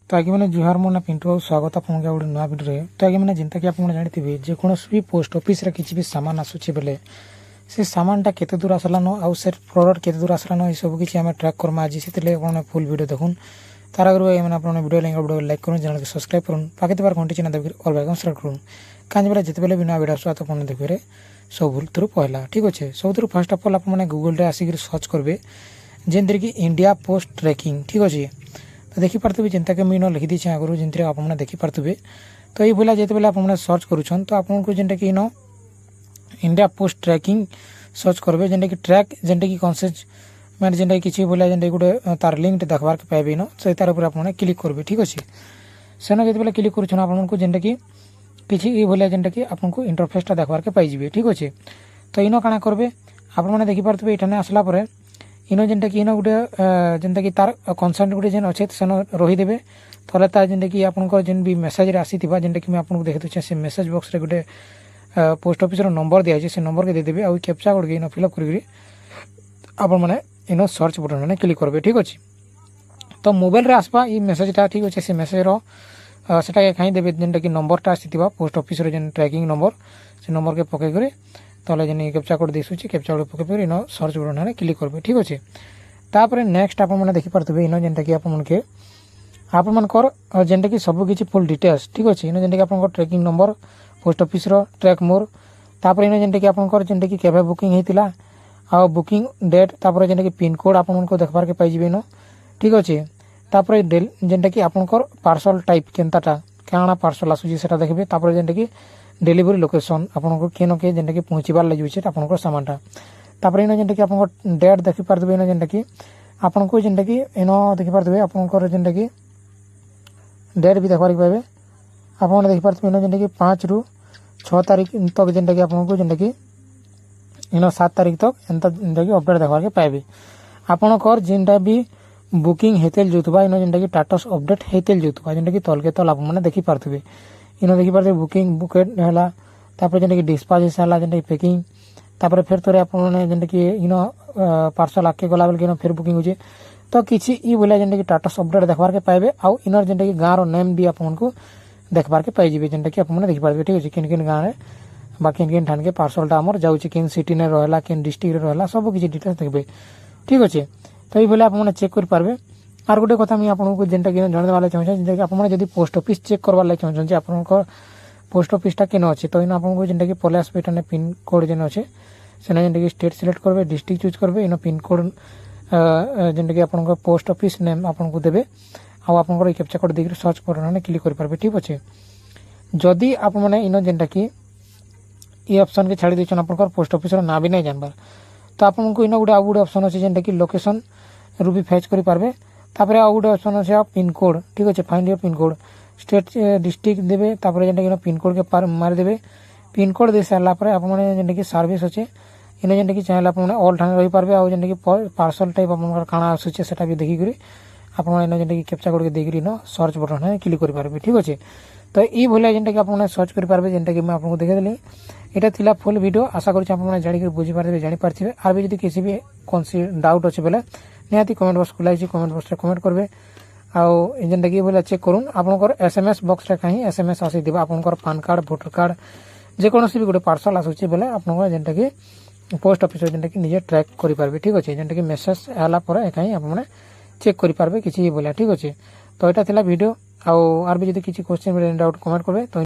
तो आगे मैंने जुहार मो ना पिंटू और स्वागत आपन के नुआ वीडियो रे। तो आगे मैंने जिनता कि आपन जानते जेकोसी भी पोस्ट ऑफिस रे किसी भी सामान आसूचे बेले से सामानटा केते दूर आसलानो आउ से प्रोडक्ट केते दूर आसलानो ये सब किसी आम ट्रैक करमा आज से आपने फुल वीडियो देखुन तार आगे मैंने अपने वीडियो वीडियो लाइक करूँ चैनल को सब्सक्राइब करूँ पाके बार घंटी चिन्ह देवी ऑल बैक स्टार्ट करूँ कहीं बेले जिते भी नुआ वीडियो आसो तो आपने देखिए सब थ्रू पहला ठीक अच्छे सब थ्रू फर्स्ट ऑफ ऑल आपने गूगल आसिक सर्च करेंगे जेनते कि इंडिया पोस्ट ट्रैकिंग ठीक अच्छे तो देखिपे जिनता कि मुझे लिखी दी आगुरी जिनते आपने देखिपे तो ये भाया जिते बेले आपने सर्च करुन तो आपको जेनटा कि इन इंडिया पोस्ट ट्रैकिंग सर्च करेंगे जेनटा कि ट्रैक जेनटा कि कनसेज मैंने जेनटा किसी भाया जेनटा गोटे तार लिंक देखबार के पाइबे इन से तार ऊपर आपने क्लिक करेंगे ठीक अच्छे सेन जिते बेले क्लिक करुन आपको जेनटा कि किसी ये भाया जेनटा कि आपको इंटरफेसटा देखबार के पाइबे ठीक अच्छे तो इन काଣା करेंगे आपने देखिपे ये आसला इन जेनटा कि इन गोटे जेनटा कि तार कनसेंट गोटे जेन अच्छे सेन रहीदे ताले तार जेनटा कि आपंकर जेन भी मेसेज आसी जेनटा कि आपको देखी दूसरे से मेसेज बॉक्स रे गोटे पोस्ट ऑफिस नंबर दिखाई से नंबर के देदेवे आ कैप्चा कोड के इन फिलअप करी आपण मैंने इन सर्च बटन मैंने क्लिक करेंगे ठीक अच्छे तो मोबाइल रे आसपा ये मेसेजटा ठीक अच्छे से मेसेज सेटा कहीं देवे जेनटा कि नंबरटा आसी पोस्ट ऑफिस जेन ट्रैकिंग नंबर से नंबर के पकईकर ताले जेन कैप्चा कोड दिशुची कैप्चा कोड पकईकर इन सर्च बटन मैंने क्लिक करेंगे ठीक अच्छे तापर नेक्स्ट आपने देखिपे इन जेनटा कि आपमनकर जेनटा कि सब किसी फुल डिटेल्स ठीक अच्छे इन जेनटा कि आपंकर tracking number post office track मोर तापर इन जेनटा कि आपंकर जेनटा कि केबे बुकिंग होता आ बुकिंग डेट तापर जेनटा कि पिन कोड आपको देखबार के पाइबे इन ठीक अच्छे तापर जेनटा कि आपंकर पार्सल टाइप केनताटा क्या पार्सल आसूची सेटा देखबे तापर जेनटा कि डिलीवरी लोकेशन आपको केन के जेनटा कि पहुँचबार लगे आपंकर सामानटा तापर इन जेनटा कि आपंकर डेट देखिपे इन जेनटा कि आपको जेनटा कि इन देखिपे आपंकर जेनटा कि डेट भी देखबार के पाइबे आपने देखिपे इन जेनटा कि 5 ରୁ 6 तारीख तक जेनटा कि आपको जेनटा कि इन 7 तारीख तक एंता जेनटा कि अपडेट देखबार के पाइबे आपनकर जेनटा भी बुकिंग हेतेल जोतबा इन जेनटा कि स्टेटस अपडेट हेतेल जोतबा जेनटा कि तल के तल आप मैंने देखिपे इन देखिपे बुकिंग बुकेट है तापर जेनटा कि डिस्पाच है जेनटा कि पैकिंग तापर फिर थोड़े आपने जेनटा कि इन पार्सल आके गला बेल फिर बुकिंग होचे तो किसी ये बोला जेनटा कि स्टेटस अपडेट देखबार के पाइबे आउ इनर जेनटा कि गाँव नेम भी आपको देखबार के पाइबे जेनटा कि आपने देखिपे ठीक अच्छे किन गाँव में बा किन ठान के पार्सलटा आमर जाऊँचे किन सिटी ने रहा किन डिस्ट्रिक्ट रहा सब किसी डिटेल्स देखबे ठीक अच्छे तो ये आपने चेक करेंगे आर गोटे कथा मुझे आपको जेनटा कि जनवाला चाहूँ जेनटा कि आपने पोस्ट ऑफिस चेक करवार चाहूँ आप पोस्ट ऑफिसटा केन अच्छे तो इन आपको जेनटा कि पले आसपे इन्हें पिन कोड जेन अच्छे से जेनटा कि स्टेट सिलेक्ट करेंगे डिस्ट्रिक्ट चूज करेंगे इन पिन कोड जेनटा कि आप पोस्ट ऑफिस नेम आपको देवे आप कैप्चा कोड देकर सर्च बटन क्लिक करेंगे ठीक अच्छे जदि आप मैंने इन जेनटा कि ये ऑप्शन के छाड़ी देछन आपनकर पोस्ट ऑफिस ना भी नहीं जानबार तो आपको इन गोटे आउ गोटे ऑप्शन अच्छे जेनटा कि लोकेशन रू भी फैच करि पारबे तापर आउ गोटे ऑप्शन अच्छे पिन कोड ठीक अच्छे find your pin code state district देवे तापर जेनटा कि पिन कोड के मार देवे पिन कोड दे सारा पर आप जेनटा कि सर्विस अच्छे इन जेनटा कि चाहे आप ऑल ठाने रही पारबे आ जेनटा कि पार्सल टाइप आप काଣା आसूचे सेटा भी देखिक आप जेनटा कि कैप्चा कोड के देकर इन सर्च बटन क्लिक करेंगे ठीक अच्छे तो ये भाया जेनटा कि आपने सर्च करेंगे जेनटा कि मैं आपको देखेदेली यहाँ थिला फुल वीडियो आशा करूँ आपने जानिक बुझीपारे जानीपारे आर भी जब किसी भी कौन सी डाउट अच्छे बेले निहाती कमेंट बॉक्स खुला कमेंट बॉक्स कमेंट करेंगे आउ जेनटा कि बोला चेक करूँ आपंकर एसएमएस बॉक्स रे कहीं एसएमएस आसी आपंकर पान कार्ड भोटर कार्ड जेकोसी भी गोटे पार्सल आसूचे बेले आप जेनटा कि पोस्ट ऑफिस जेनटा कि निजे ट्रैक करेंगे ठीक अच्छे जेनटा कि मेसेज आला पर कहीं आपने चेक करेंगे किसी बोला ठीक अच्छे तो यहाँ थिला वीडियो आउ आर भी जब किसी क्वेश्चन डाउट कमेंट करेंगे तो